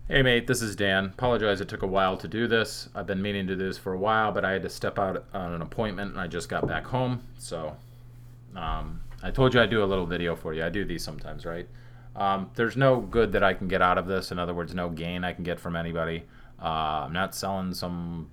Hey mate, this is Dan. Apologize it took a while to do this. I've been meaning to do this for a while, but I had to step out on an appointment and I just got back home. So I told you I'd do a little video for you. I do these sometimes, right? There's no good that I can get out of this. In other words, no gain I can get from anybody. I'm not selling some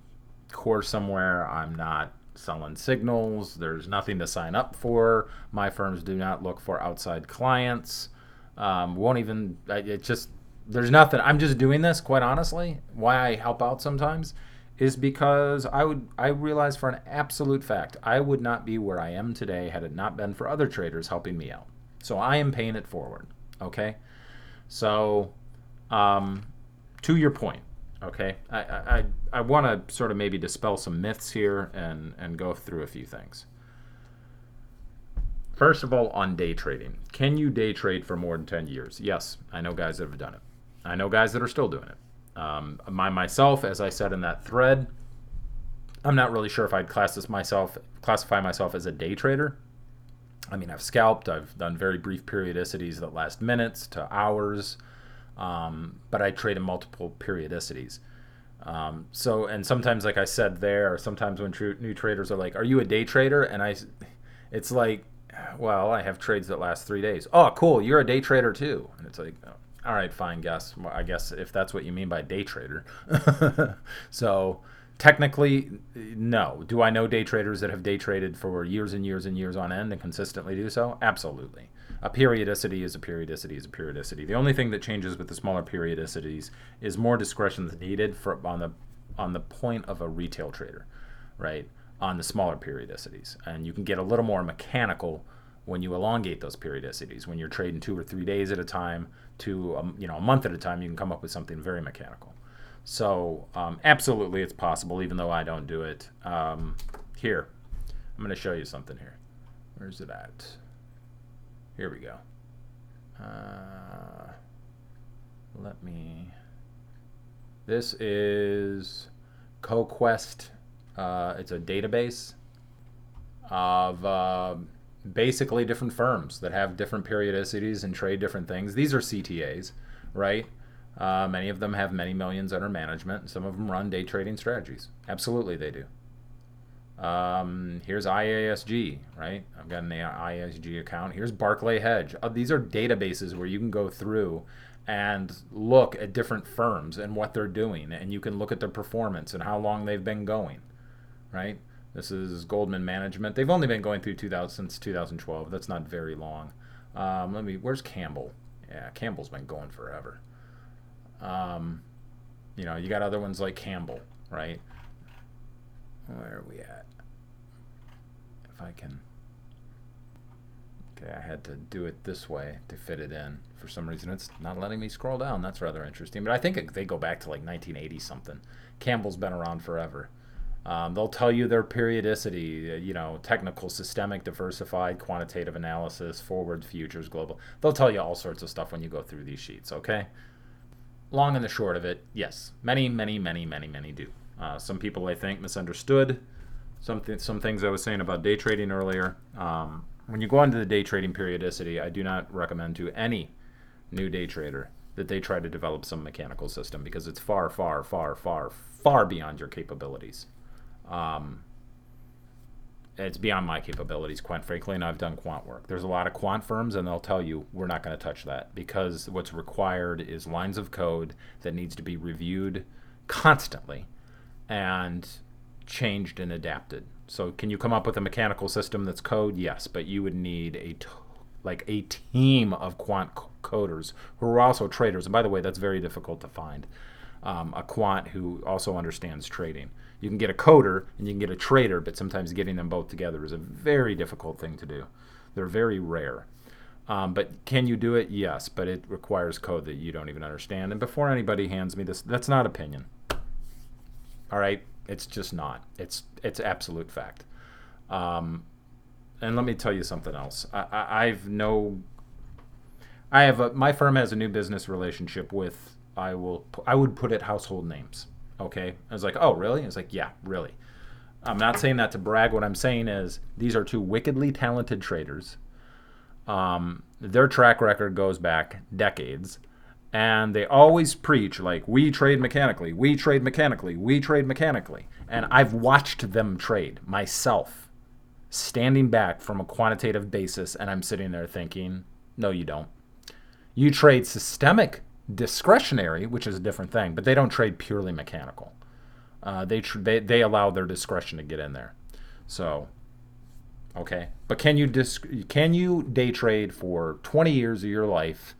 course somewhere. I'm not selling signals. There's nothing to sign up for. My firms do not look for outside clients. Won't even, it just, there's nothing. I'm just doing this, quite honestly. Why I help out sometimes is because I realize for an absolute fact I would not be where I am today had it not been for other traders helping me out. So I am paying it forward. Okay. So um, to your point, okay, I want to sort of maybe dispel some myths here and go through a few things. First of all, on day trading, can you day trade for more than 10 years? Yes, I know guys that have done it. I know guys that are still doing it. Myself, as I said in that thread, I'm not really sure if I'd classify myself as a day trader. I mean, I've scalped, I've done very brief periodicities that last minutes to hours, but I trade in multiple periodicities. And sometimes, like I said there, sometimes when new traders are like, "Are you a day trader?" It's like, well, I have trades that last 3 days. Oh, cool, you're a day trader too. And it's like, oh, all right, fine, guess. Well, I guess if that's what you mean by day trader. So technically, no. Do I know day traders that have day traded for years and years and years on end and consistently do so? Absolutely. A periodicity is a periodicity is a periodicity. The only thing that changes with the smaller periodicities is more discretion is needed on the point of a retail trader, right? On the smaller periodicities, and you can get a little more mechanical when you elongate those periodicities. When you're trading 2 or 3 days at a time to a month at a time, you can come up with something very mechanical. So absolutely, it's possible, even though I don't do it. Here, I'm going to show you something here. Where's it at? Here we go. Let me. This is CoQuest. It's a database of basically different firms that have different periodicities and trade different things. These are CTAs, right? Many of them have many millions under management. Some of them run day trading strategies. Absolutely, they do. Here's IASG, right? I've got an IASG account. Here's Barclay Hedge. These are databases where you can go through and look at different firms and what they're doing, and you can look at their performance and how long they've been going, right? This is Goldman Management. They've only been going through 2000 since 2012. That's not very long. Where's Campbell? Yeah, Campbell's been going forever. You got other ones like Campbell, right? Where are we at? If I can. Okay, I had to do it this way to fit it in. For some reason, it's not letting me scroll down. That's rather interesting. But I think they go back to like 1980 something. Campbell's been around forever. They'll tell you their periodicity, technical, systemic, diversified, quantitative analysis, forward, futures, global. They'll tell you all sorts of stuff when you go through these sheets, okay? Long and the short of it, yes. Many, many, many, many, many do. Some people, I think, misunderstood some things I was saying about day trading earlier. When you go into the day trading periodicity, I do not recommend to any new day trader that they try to develop some mechanical system because it's far, far, far, far, far beyond your capabilities. It's beyond my capabilities, quite frankly, and I've done quant work. There's a lot of quant firms, and they'll tell you we're not going to touch that because what's required is lines of code that needs to be reviewed constantly and changed and adapted. So can you come up with a mechanical system that's code? Yes, but you would need a team of quant coders who are also traders. And by the way, that's very difficult to find. A quant who also understands trading. You can get a coder and you can get a trader, but sometimes getting them both together is a very difficult thing to do. They're very rare. But can you do it? Yes, but it requires code that you don't even understand. And before anybody hands me this, that's not opinion. All right? It's just not. It's absolute fact. And let me tell you something else. My firm has a new business relationship with, I would put it household names. Okay, I was like, oh really? It's like, yeah, really. I'm not saying that to brag. What I'm saying is these are two wickedly talented traders. Their track record goes back decades, And they always preach like, we trade mechanically, we trade mechanically, we trade mechanically. And I've watched them trade myself, standing back from a quantitative basis, and I'm sitting there thinking, no, you don't. You trade systemic discretionary, which is a different thing, but they don't trade purely mechanical. They allow their discretion to get in there. So, okay. But can you day trade for 20 years of your life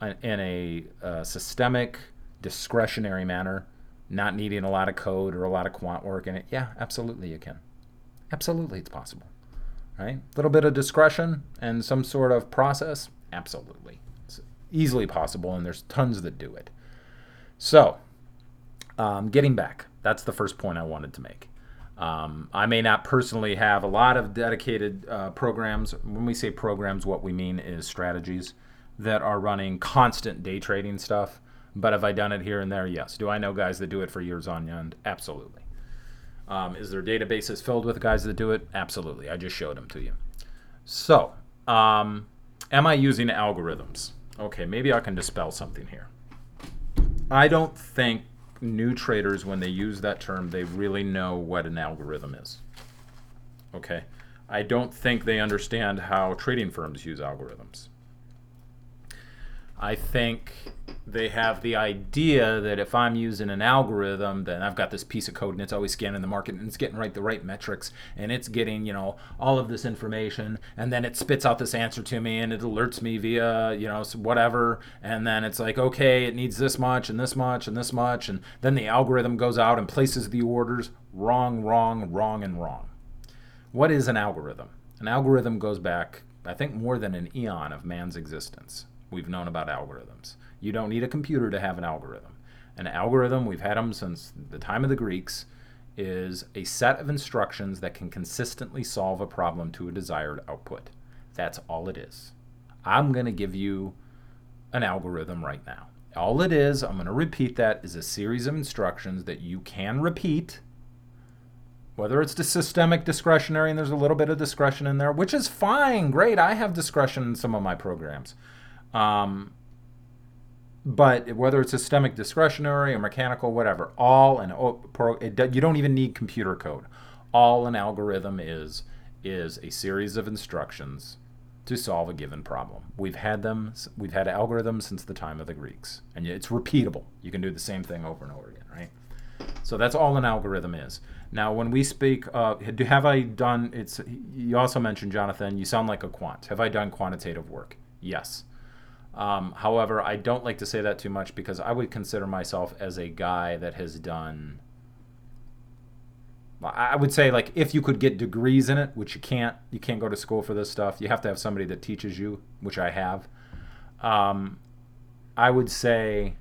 in a systemic, discretionary manner, not needing a lot of code or a lot of quant work in it? Yeah, absolutely you can. Absolutely it's possible. Right? A little bit of discretion and some sort of process? Absolutely. It's easily possible, and there's tons that do it. So, getting back, that's the first point I wanted to make. I may not personally have a lot of dedicated programs. When we say programs, what we mean is strategies that are running constant day trading stuff. But have I done it here and there? Yes. Do I know guys that do it for years on end? Absolutely. Is there databases filled with guys that do it? Absolutely. I just showed them to you. So, am I using algorithms? Okay, maybe I can dispel something here. I don't think new traders, when they use that term, they really know what an algorithm is. Okay? I don't think they understand how trading firms use algorithms. I think they have the idea that if I'm using an algorithm, then I've got this piece of code and it's always scanning the market and it's getting the right metrics and it's getting, all of this information, and then it spits out this answer to me and it alerts me via, whatever, and then it's like, okay, it needs this much and this much and this much, and then the algorithm goes out and places the orders. Wrong, wrong, wrong, and wrong. What is an algorithm? An algorithm goes back, I think, more than an eon of man's existence. We've known about algorithms. You don't need a computer to have an algorithm. An algorithm, we've had them since the time of the Greeks, is a set of instructions that can consistently solve a problem to a desired output. That's all it is. I'm going to give you an algorithm right now. All it is, I'm going to repeat that, is a series of instructions that you can repeat, whether it's the systemic discretionary, and there's a little bit of discretion in there, which is fine, great. I have discretion in some of my programs. But whether it's systemic discretionary or mechanical, whatever, you don't even need computer code. All an algorithm is a series of instructions to solve a given problem. We've had algorithms since the time of the Greeks, and it's repeatable. You can do the same thing over and over again, right? So that's all an algorithm is. Now, when we speak, have I done? You also mentioned, Jonathan, you sound like a quant. Have I done quantitative work? Yes. However, I don't like to say that too much because I would consider myself as a guy that has done, I would say, like, if you could get degrees in it, which you can't go to school for this stuff. You have to have somebody that teaches you, which I have. I would say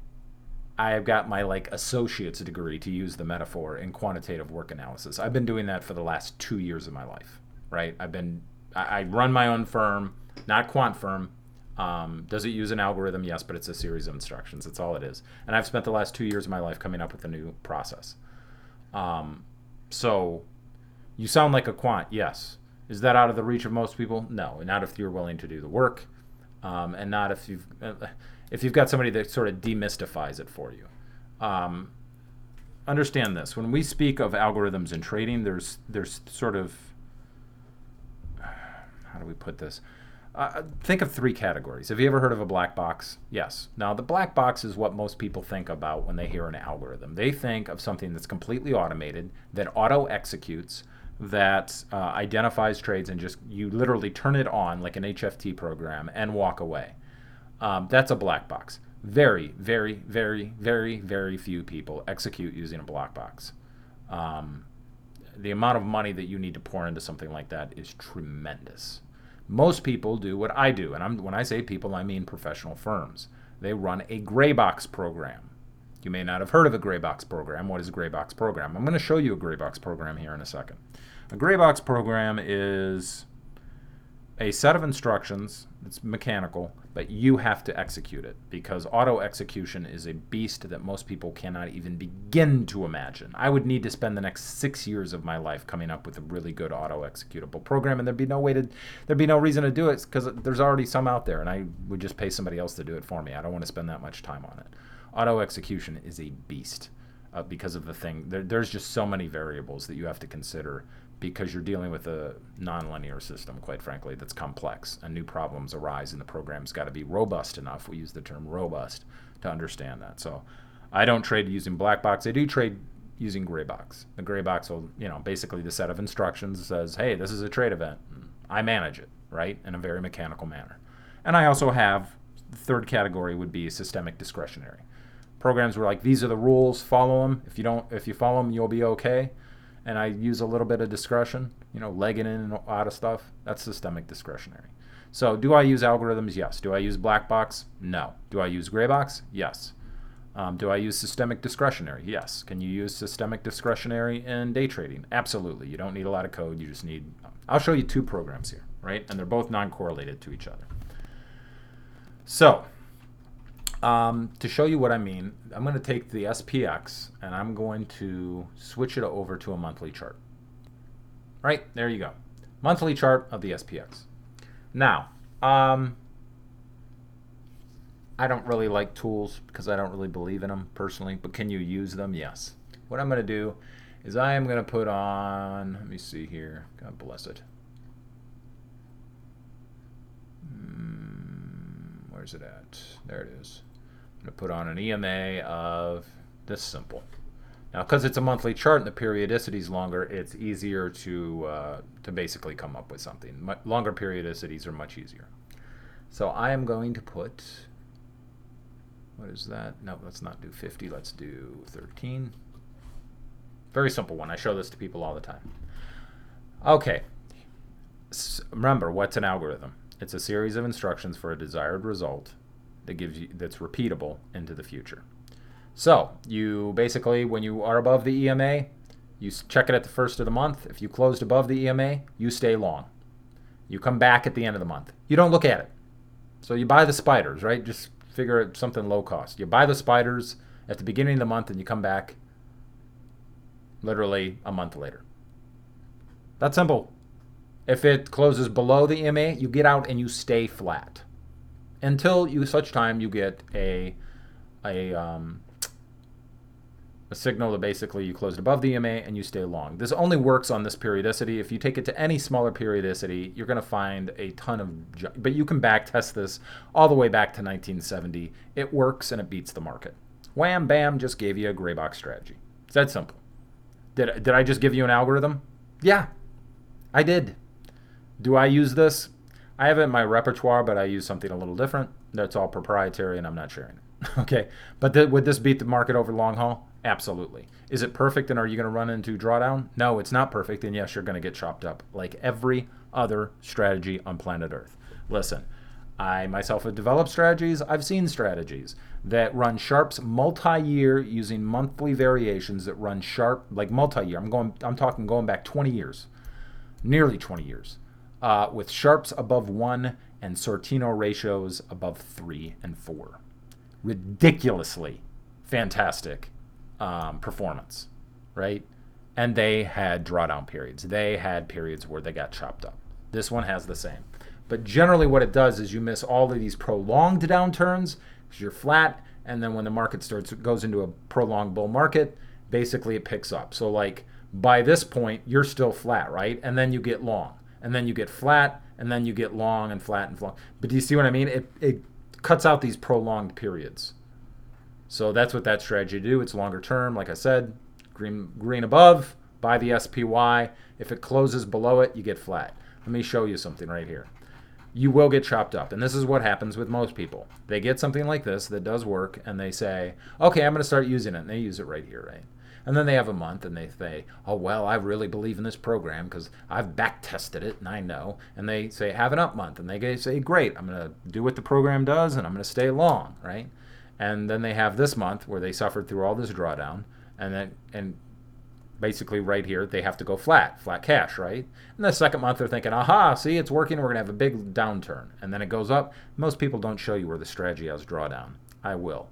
I have got my associate's degree, to use the metaphor, in quantitative work analysis. I've been doing that for the last 2 years of my life, right? I run my own firm, not quant firm. Does it use an algorithm? Yes, but it's a series of instructions. That's all it is. And I've spent the last 2 years of my life coming up with a new process. So you sound like a quant, yes. Is that out of the reach of most people? No, not if you're willing to do the work, and not if you've got somebody that sort of demystifies it for you. Understand this. When we speak of algorithms in trading, there's sort of, how do we put this? Think of 3 categories. Have you ever heard of a black box? Yes. Now, the black box is what most people think about when they hear an algorithm. They think of something that's completely automated, that auto-executes, that identifies trades, and you literally turn it on like an HFT program and walk away. That's a black box. Very, very, very, very, very few people execute using a black box. The amount of money that you need to pour into something like that is tremendous. Most people do what I do, and when I say people, I mean professional firms. They run a gray box program. You may not have heard of a gray box program. What is a gray box program? I'm going to show you a gray box program here in a second. A gray box program is a set of instructions. It's mechanical, but you have to execute it because auto execution is a beast that most people cannot even begin to imagine. I would need to spend the next 6 years of my life coming up with a really good auto executable program, and there'd be no reason to do it because there's already some out there, and I would just pay somebody else to do it for me. I don't want to spend that much time on it. Auto execution is a beast because of the thing. There's just so many variables that you have to consider because you're dealing with a nonlinear system, quite frankly, that's complex, and new problems arise, and the program's got to be robust enough. We use the term robust to understand that. So I don't trade using black box. I do trade using gray box. The gray box will, basically the set of instructions says, hey, this is a trade event. I manage it, right, in a very mechanical manner. And I also have, the third category would be systemic discretionary. Programs were like, these are the rules, follow them. If you follow them, you'll be okay. And I use a little bit of discretion, legging in and out of stuff. That's systemic discretionary. So do I use algorithms? Yes. Do I use black box? No. Do I use gray box? Yes. Do I use systemic discretionary? Yes. Can you use systemic discretionary in day trading? Absolutely. You don't need a lot of code. You just need, I'll show you two programs here, right? And they're both non-correlated to each other. So to show you what I mean, I'm going to take the SPX and I'm going to switch it over to a monthly chart. Right, there you go. Monthly chart of the SPX. Now, I don't really like tools because I don't really believe in them personally, but can you use them? Yes. What I'm going to do is I am going to put on, let me see here, God bless it. Where's it at? There it is. I'm going to put on an EMA of this simple. Now, because it's a monthly chart and the periodicity is longer, it's easier to basically come up with something. Longer periodicities are much easier. So I am going to put, what is that? No, let's not do 50. Let's do 13. Very simple one. I show this to people all the time. Okay. Remember, what's an algorithm? It's a series of instructions for a desired result that's repeatable into the future. So you basically, when you are above the EMA, you check it at the first of the month. If you closed above the EMA, you stay long. You come back at the end of the month. You don't look at it. So you buy the spiders, right? Just figure it something low cost. You buy the spiders at the beginning of the month and you come back literally a month later. That's simple. If it closes below the EMA, you get out and you stay flat until such time you get a signal that basically you closed above the EMA and you stay long. This only works on this periodicity. If you take it to any smaller periodicity, you're going to find a ton of, but you can back test this all the way back to 1970. It works and it beats the market. Wham, bam, just gave you a gray box strategy. It's that simple. Did I just give you an algorithm? Yeah, I did. Do I use this? I have it in my repertoire, but I use something a little different. That's all proprietary and I'm not sharing it. Okay, but would this beat the market over long haul? Absolutely. Is it perfect and are you going to run into drawdown? No, it's not perfect, and yes, you're going to get chopped up like every other strategy on planet Earth. Listen, I myself have developed strategies. I've seen strategies that run sharps multi-year using monthly variations that run sharp like multi-year. I'm talking going back 20 years, nearly 20 years, with sharps above 1 and Sortino ratios above 3 and 4. Ridiculously fantastic performance, right? And they had drawdown periods. They had periods where they got chopped up. This one has the same. But generally what it does is you miss all of these prolonged downturns because you're flat, and then when the market goes into a prolonged bull market, basically it picks up. So like by this point, you're still flat, right? And then you get long, and then you get flat, and then you get long and flat and long. But do you see what I mean? It cuts out these prolonged periods. So that's what that strategy do. It's longer term, like I said, green above, buy the SPY. If it closes below it, you get flat. Let me show you something right here. You will get chopped up, and this is what happens with most people. They get something like this that does work, and they say, okay, I'm going to start using it, and they use it right here, right? And then they have a month, and they say, oh, well, I really believe in this program because I've back-tested it, and I know. And they say, have an up month, and they say, great, I'm going to do what the program does, and I'm going to stay long, right? And then they have this month where they suffered through all this drawdown, and basically right here, they have to go flat cash, right? And the second month they're thinking, aha, see, it's working, we're going to have a big downturn. And then it goes up. Most people don't show you where the strategy has drawdown. I will.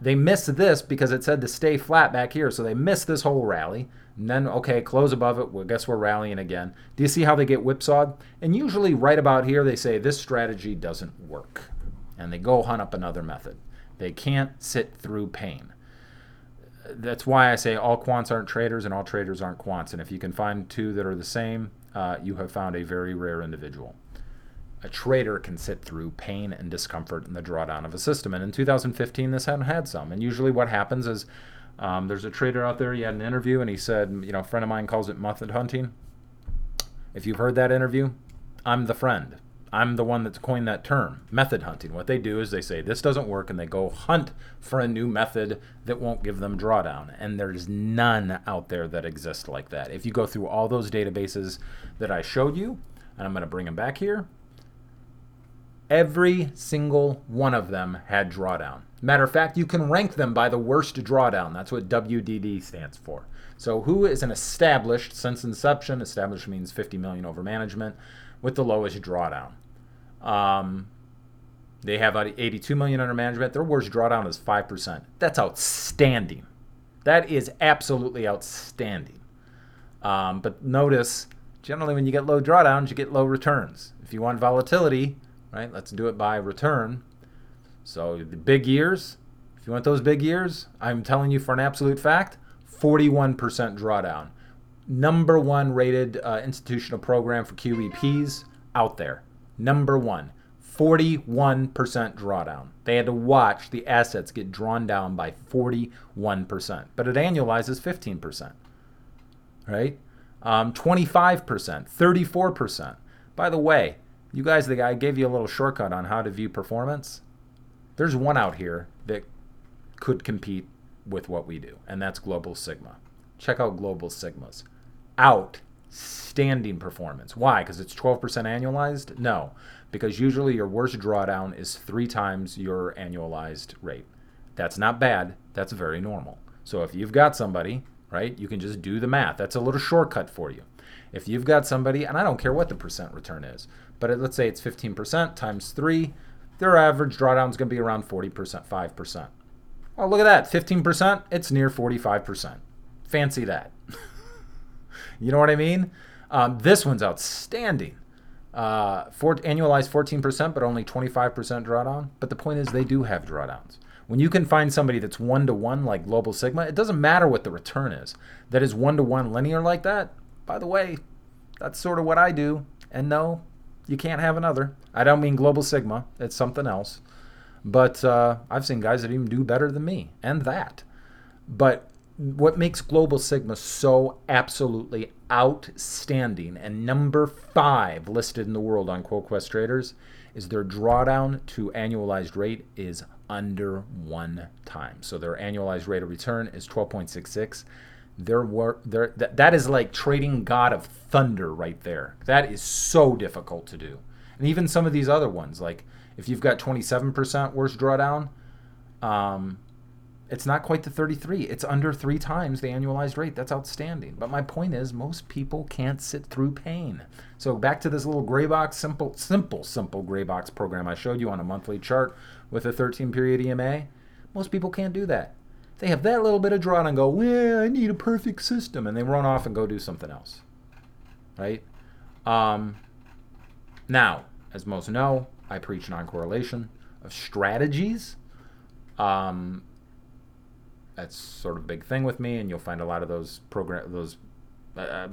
They missed this because it said to stay flat back here, so they missed this whole rally. And then, okay, close above it. Well, guess we're rallying again. Do you see how they get whipsawed? And usually right about here, they say this strategy doesn't work. And they go hunt up another method. They can't sit through pain. That's why I say all quants aren't traders and all traders aren't quants. And if you can find two that are the same, you have found a very rare individual. A trader can sit through pain and discomfort in the drawdown of a system. And in 2015, this hadn't had some. And usually what happens is there's a trader out there, he had an interview, and he said, a friend of mine calls it method hunting. If you've heard that interview, I'm the friend. I'm the one that's coined that term, method hunting. What they do is they say this doesn't work, and they go hunt for a new method that won't give them drawdown. And there's none out there that exist like that. If you go through all those databases that I showed you, and I'm going to bring them back here, every single one of them had drawdown. Matter of fact, you can rank them by the worst drawdown. That's what WDD stands for. So who is an established, since inception, established means 50 million over management, with the lowest drawdown? They have 82 million under management. Their worst drawdown is 5%. That's outstanding. That is absolutely outstanding. But notice, generally when you get low drawdowns, you get low returns. If you want volatility, right, let's do it by return. So the big years, if you want those big years, I'm telling you for an absolute fact, 41% drawdown. Number one rated institutional program for QEPs out there. Number one, 41% drawdown. They had to watch the assets get drawn down by 41%. But it annualizes 15%, right? 25%, 34%. By the way, you guys, I gave you a little shortcut on how to view performance. There's one out here that could compete with what we do, and that's Global Sigma. Check out Global Sigma's. Outstanding performance. Why? Because it's 12% annualized? No, because usually your worst drawdown is 3 times your annualized rate. That's not bad. That's very normal. So if you've got somebody, right, you can just do the math. That's a little shortcut for you. If you've got somebody, and I don't care what the percent return is, but let's say it's 15% times 3, their average drawdown is going to be around 40%, 5%. Oh, look at that, 15%, it's near 45%. Fancy that. You know what I mean? This one's outstanding. Annualized 14%, but only 25% drawdown. But the point is they do have drawdowns. When you can find somebody that's 1-to-1 like Global Sigma, it doesn't matter what the return is. That is 1-to-1 linear like that. By the way, that's sort of what I do. And no, you can't have another. I don't mean Global Sigma. It's something else. But I've seen guys that even do better than me. And that. But what makes Global Sigma so absolutely outstanding and number 5 listed in the world on QuoteQuest Traders is their drawdown to annualized rate is under 1 time. So their annualized rate of return is 12.66. That is like trading God of Thunder right there. That is so difficult to do. And even some of these other ones, like if you've got 27% worst drawdown, it's not quite the 33. It's under 3 times the annualized rate. That's outstanding. But my point is most people can't sit through pain. So back to this little gray box, simple gray box program I showed you on a monthly chart with a 13-period EMA. Most people can't do that. They have that little bit of drawdown and go, well, I need a perfect system. And they run off and go do something else. Right? Now, as most know, I preach non-correlation of strategies. That's sort of a big thing with me, and you'll find a lot of those this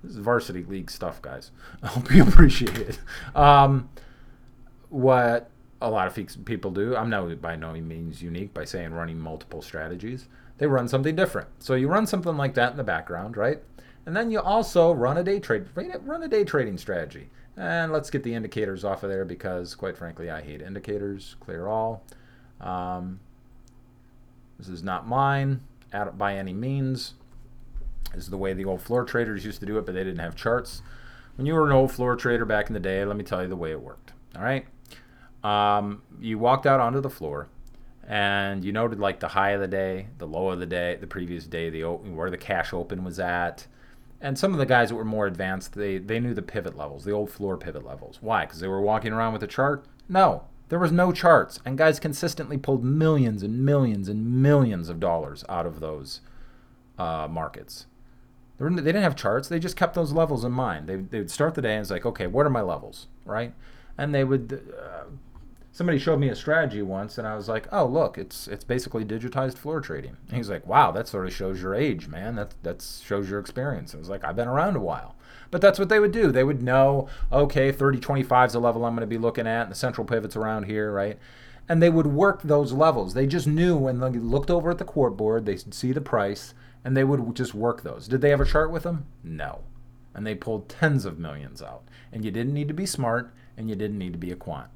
is varsity league stuff, guys. I hope you appreciate it. What a lot of people do, I'm not by no means unique by saying running multiple strategies. They run something different. So you run something like that in the background, right? And then you also run a day trading strategy. And let's get the indicators off of there because, quite frankly, I hate indicators. Clear all. This is not mine by any means. This is the way the old floor traders used to do it, but they didn't have charts. When you were an old floor trader back in the day, let me tell you the way it worked. All right? You walked out onto the floor. And you noted like the high of the day, the low of the day, the previous day, where the cash open was at. And some of the guys that were more advanced, they knew the pivot levels, the old floor pivot levels. Why? Because they were walking around with a chart? No, there was no charts. And guys consistently pulled millions and millions and millions of dollars out of those markets. They didn't have charts. They just kept those levels in mind. They would start the day and it's like, okay, what are my levels, right? And they would... somebody showed me a strategy once, and I was like, "Oh, look, it's basically digitized floor trading." And he's like, "Wow, that sort of shows your age, man. That shows your experience." And I was like, "I've been around a while." But that's what they would do. They would know, okay, 3025 is the level I'm going to be looking at, and the central pivot's around here, right? And they would work those levels. They just knew when they looked over at the quote board, they'd see the price, and they would just work those. Did they have a chart with them? No. And they pulled tens of millions out. And you didn't need to be smart, and you didn't need to be a quant.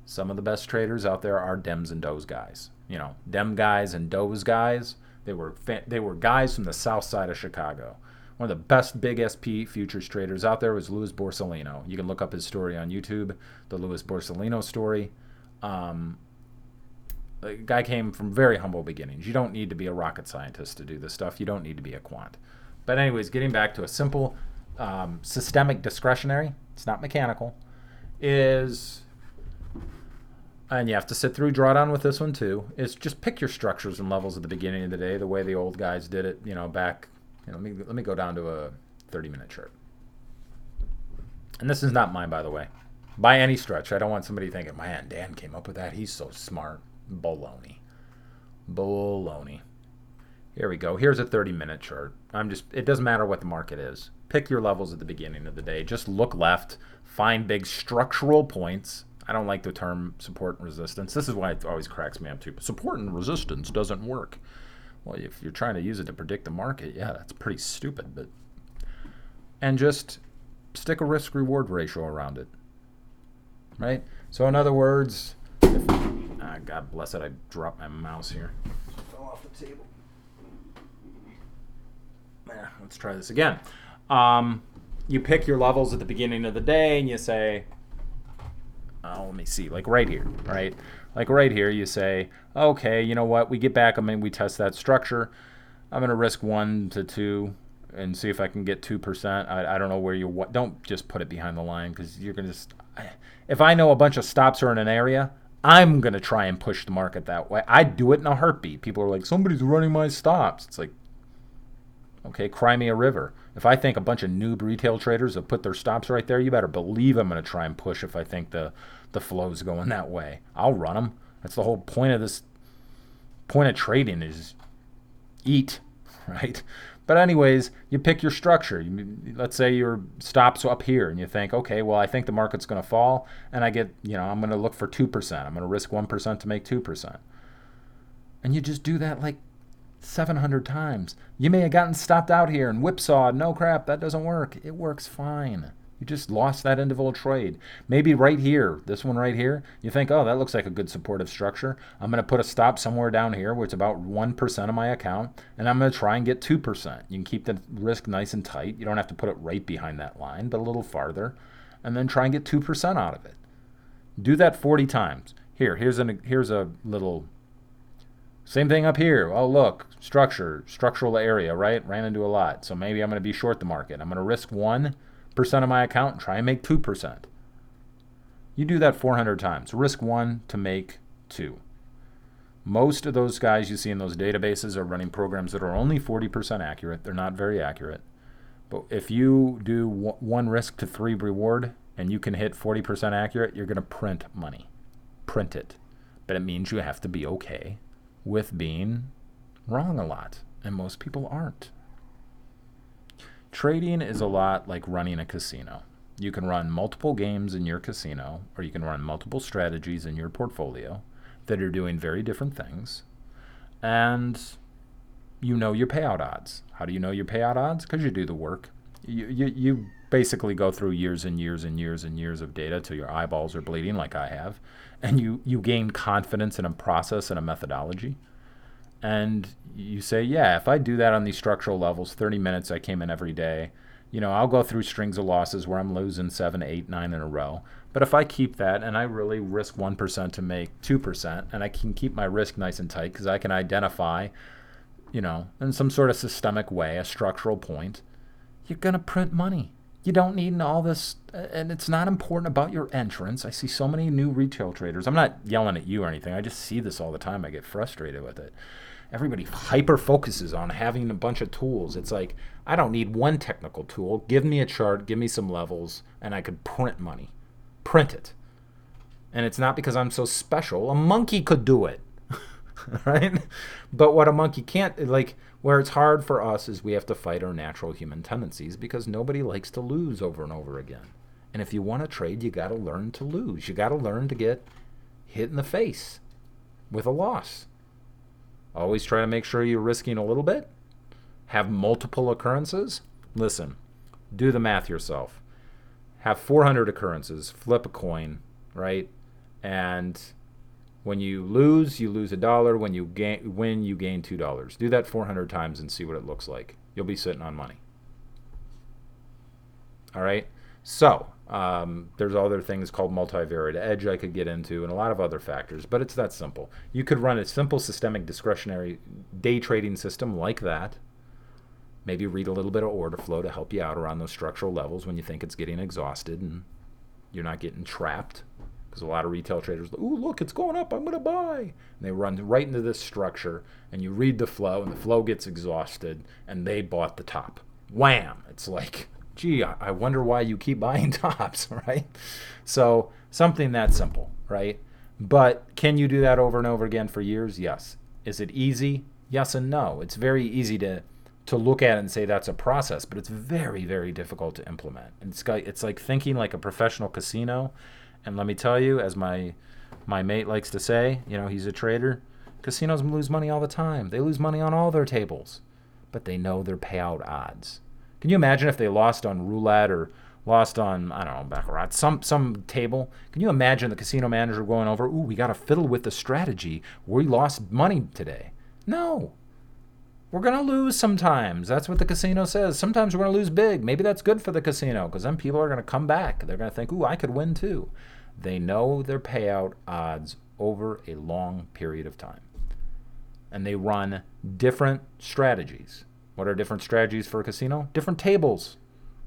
Some of the best traders out there are Dems and Does guys. You know, Dem guys and Does guys. They were guys from the south side of Chicago. One of the best big SP futures traders out there was Louis Borsellino. You can look up his story on YouTube, the Louis Borsellino story. The guy came from very humble beginnings. You don't need to be a rocket scientist to do this stuff. You don't need to be a quant. But anyways, getting back to a simple systemic discretionary, it's not mechanical, is... and you have to sit through drawdown with this one too, is just pick your structures and levels at the beginning of the day, the way the old guys did it, back, let me go down to a 30-minute chart. And this is not mine, by the way, by any stretch. I don't want somebody thinking, man, Dan came up with that. He's so smart. Baloney. Here we go. Here's a 30-minute chart. It doesn't matter what the market is. Pick your levels at the beginning of the day. Just look left, find big structural points. I don't like the term support and resistance. This is why it always cracks me up too. Support and resistance doesn't work. Well, if you're trying to use it to predict the market, yeah, that's pretty stupid. And just stick a risk-reward ratio around it, right? So in other words, God bless it, I dropped my mouse here. It fell off the table. Let's try this again. You pick your levels at the beginning of the day and you say, let me see, like right here, right? Like right here, you say, okay, you know what? We get back, we test that structure. I'm going to risk 1 to 2 and see if I can get 2%. I don't know where don't just put it behind the line because you're going to just, if I know a bunch of stops are in an area, I'm going to try and push the market that way. I'd do it in a heartbeat. People are like, somebody's running my stops. It's like, okay, cry me a river. If I think a bunch of noob retail traders have put their stops right there, you better believe I'm going to try and push if I think the flow's going that way. I'll run them. That's the whole point of trading is eat, right? But anyways, you pick your structure. Let's say your stop's up here and you think, okay, well, I think the market's going to fall and I'm going to look for 2%. I'm going to risk 1% to make 2%. And you just do that like 700 times. You may have gotten stopped out here and whipsawed. No crap, that doesn't work. It works fine. You just lost that individual trade. Maybe right here, this one right here, you think, oh, that looks like a good supportive structure. I'm going to put a stop somewhere down here where it's about 1% of my account, and I'm going to try and get 2%. You can keep the risk nice and tight. You don't have to put it right behind that line, but a little farther, and then try and get 2% out of it. Do that 40 times. Here's a little... Same thing up here. Oh, look, structural area, right? Ran into a lot. So maybe I'm going to be short the market. I'm going to risk 1% of my account and try and make 2%. You do that 400 times. Risk 1 to make 2. Most of those guys you see in those databases are running programs that are only 40% accurate. They're not very accurate. But if you do 1 risk to 3 reward and you can hit 40% accurate, you're going to print money. Print it. But it means you have to be okay with being wrong a lot, and most people aren't. Trading is a lot like running a casino. You can run multiple games in your casino, or you can run multiple strategies in your portfolio that are doing very different things, and you know your payout odds. How do you know your payout odds? Because you do the work. You basically go through years and years and years and years of data till your eyeballs are bleeding like I have, and you gain confidence in a process and a methodology. And you say, yeah, if I do that on these structural levels, 30 minutes I came in every day, I'll go through strings of losses where I'm losing 7, 8, 9 in a row. But if I keep that and I really risk 1% to make 2%, and I can keep my risk nice and tight because I can identify, in some sort of systemic way, a structural point, you're going to print money. You don't need all this, and it's not important about your entrance. I see so many new retail traders. I'm not yelling at you or anything. I just see this all the time. I get frustrated with it. Everybody hyper focuses on having a bunch of tools. It's like, I don't need one technical tool. Give me a chart, give me some levels, and I could print money. Print it. And it's not because I'm so special. A monkey could do it. Right? But what a monkey can't, like, where it's hard for us is we have to fight our natural human tendencies because nobody likes to lose over and over again. And if you want to trade, you got to learn to lose. You got to learn to get hit in the face with a loss. Always try to make sure you're risking a little bit. Have multiple occurrences. Listen, do the math yourself. Have 400 occurrences. Flip a coin, right? And when you lose $1. When you win, you gain $2. Do that 400 times and see what it looks like. You'll be sitting on money. All right? So, there's other things called multivariate edge I could get into and a lot of other factors, but it's that simple. You could run a simple systemic discretionary day trading system like that. Maybe read a little bit of order flow to help you out around those structural levels when you think it's getting exhausted and you're not getting trapped. Because a lot of retail traders, ooh, look, it's going up, I'm going to buy. And they run right into this structure, and you read the flow, and the flow gets exhausted, and they bought the top. Wham! It's like, gee, I wonder why you keep buying tops, right? So something that simple, right? But can you do that over and over again for years? Yes. Is it easy? Yes and no. It's very easy to look at it and say that's a process, but it's very, very difficult to implement. And it's like thinking like a professional casino. And let me tell you, as my mate likes to say, he's a trader, casinos lose money all the time. They lose money on all their tables, but they know their payout odds. Can you imagine if they lost on roulette or lost on, I don't know, baccarat, some table? Can you imagine the casino manager going over, ooh, we got to fiddle with the strategy. We lost money today. No. We're going to lose sometimes. That's what the casino says. Sometimes we're going to lose big. Maybe that's good for the casino because then people are going to come back. They're going to think, ooh, I could win too. They know their payout odds over a long period of time. And they run different strategies. What are different strategies for a casino? Different tables.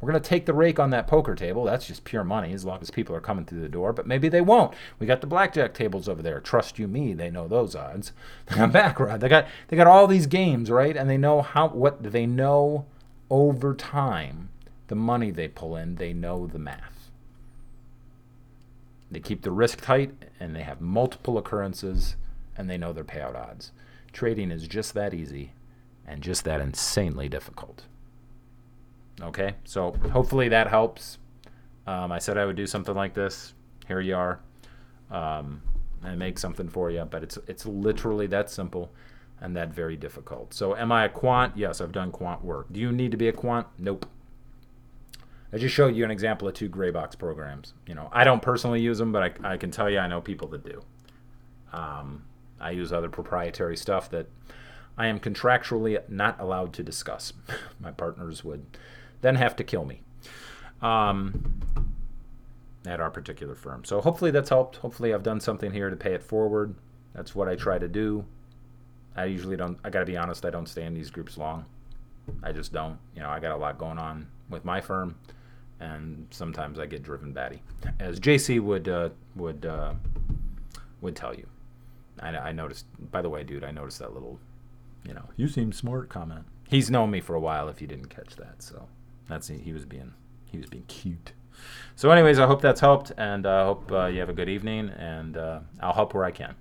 We're going to take the rake on that poker table. That's just pure money as long as people are coming through the door. But maybe they won't. We got the blackjack tables over there. Trust you me, they know those odds. They got baccarat. They got all these games, right? And they know what they know over time. The money they pull in, they know the math. They keep the risk tight, and they have multiple occurrences, and they know their payout odds. Trading is just that easy and just that insanely difficult. Okay, so hopefully that helps. I said I would do something like this. Here you are. And make something for you, but it's literally that simple and that very difficult. So am I a quant? Yes, I've done quant work. Do you need to be a quant? Nope. I just showed you an example of 2 gray box programs. I don't personally use them, but I can tell you I know people that do. I use other proprietary stuff that I am contractually not allowed to discuss. My partners would then have to kill me at our particular firm. So hopefully that's helped. Hopefully I've done something here to pay it forward. That's what I try to do. I usually don't, I got to be honest, I don't stay in these groups long. I just don't. I got a lot going on with my firm, and sometimes I get driven batty. As JC would tell you. I noticed, by the way, dude, I noticed that little, you seem smart comment. He's known me for a while if you didn't catch that, so. He was being cute. So anyways, I hope that's helped, and I hope you have a good evening, and I'll help where I can.